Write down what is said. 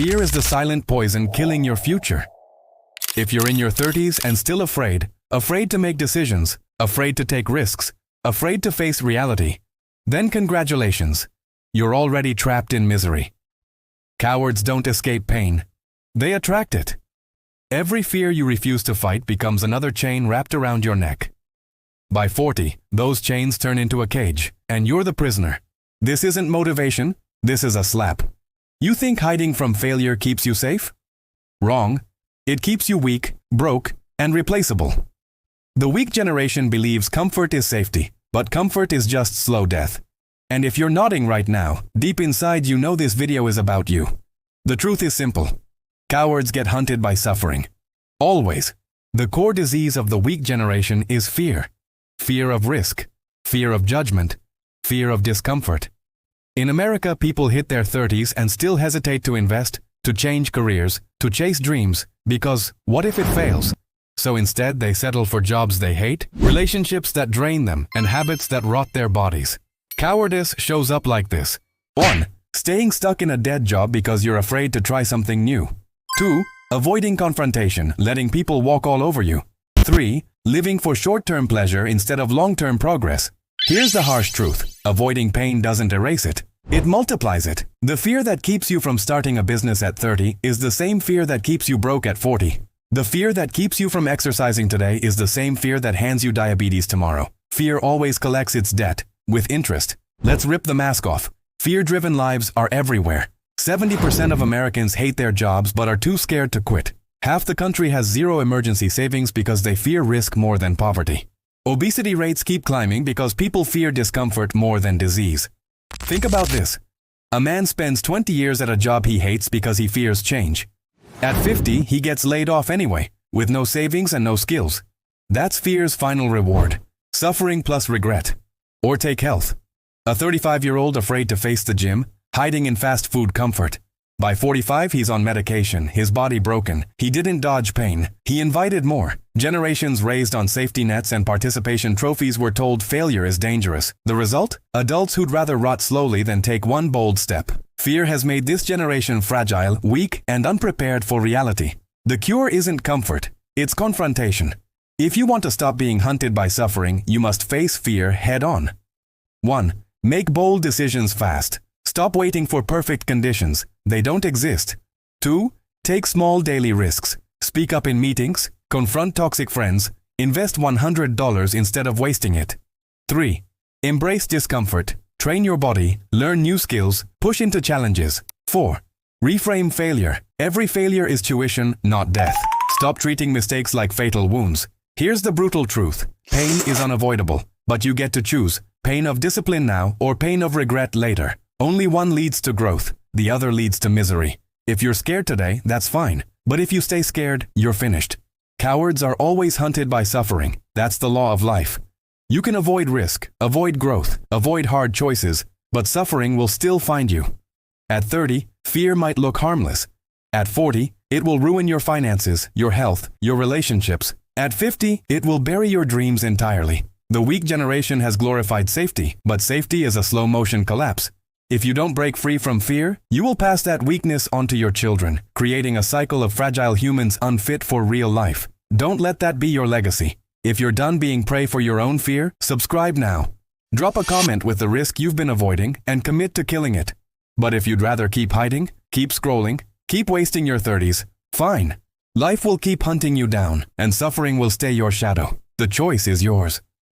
Fear is the silent poison killing your future. If you're in your 30s and still afraid to make decisions, afraid to take risks, afraid to face reality, then congratulations, you're already trapped in misery. Cowards don't escape pain, they attract it. Every fear you refuse to fight becomes another chain wrapped around your neck. By 40, those chains turn into a cage, and you're the prisoner. This isn't motivation, this is a slap. You think hiding from failure keeps you safe? Wrong. It keeps you weak, broke, and replaceable. The weak generation believes comfort is safety, but comfort is just slow death. And if you're nodding right now, deep inside you know this video is about you. The truth is simple. Cowards get hunted by suffering. Always. The core disease of the weak generation is fear. Fear of risk, fear of judgment, fear of discomfort. In America, people hit their 30s and still hesitate to invest, to change careers, to chase dreams, because what if it fails? So instead, they settle for jobs they hate, relationships that drain them, and habits that rot their bodies. Cowardice shows up like this. 1. Staying stuck in a dead job because you're afraid to try something new. 2. Avoiding confrontation, letting people walk all over you. 3. Living for short-term pleasure instead of long-term progress. Here's the harsh truth. Avoiding pain doesn't erase it. It multiplies it. The fear that keeps you from starting a business at 30 is the same fear that keeps you broke at 40. The fear that keeps you from exercising today is the same fear that hands you diabetes tomorrow. Fear always collects its debt, with interest. Let's rip the mask off. Fear-driven lives are everywhere. 70% of Americans hate their jobs but are too scared to quit. Half the country has zero emergency savings because they fear risk more than poverty. Obesity rates keep climbing because people fear discomfort more than disease. Think about this. A man spends 20 years at a job he hates because he fears change. At 50, he gets laid off anyway, with no savings and no skills. That's fear's final reward. Suffering plus regret. Or take health. A 35-year-old afraid to face the gym, hiding in fast food comfort. By 45, he's on medication, his body broken. He didn't dodge pain. He invited more. Generations raised on safety nets and participation trophies were told failure is dangerous. The result? Adults who'd rather rot slowly than take one bold step. Fear has made this generation fragile, weak, and unprepared for reality. The cure isn't comfort, it's confrontation. If you want to stop being hunted by suffering, you must face fear head-on. 1. Make bold decisions fast. Stop waiting for perfect conditions. They don't exist. 2. Take small daily risks. Speak up in meetings, confront toxic friends, invest $100 instead of wasting it. 3. Embrace discomfort. Train your body, learn new skills, push into challenges. 4. Reframe failure. Every failure is tuition, not death. Stop treating mistakes like fatal wounds. Here's the brutal truth. Pain is unavoidable, but you get to choose. Pain of discipline now or pain of regret later. Only one leads to growth, the other leads to misery. If you're scared today, that's fine. But if you stay scared, you're finished. Cowards are always hunted by suffering. That's the law of life. You can avoid risk, avoid growth, avoid hard choices, but suffering will still find you. At 30, fear might look harmless. At 40, it will ruin your finances, your health, your relationships. At 50, it will bury your dreams entirely. The weak generation has glorified safety, but safety is a slow-motion collapse. If you don't break free from fear, you will pass that weakness onto your children, creating a cycle of fragile humans unfit for real life. Don't let that be your legacy. If you're done being prey for your own fear, subscribe now. Drop a comment with the risk you've been avoiding and commit to killing it. But if you'd rather keep hiding, keep scrolling, keep wasting your 30s, fine. Life will keep hunting you down, and suffering will stay your shadow. The choice is yours.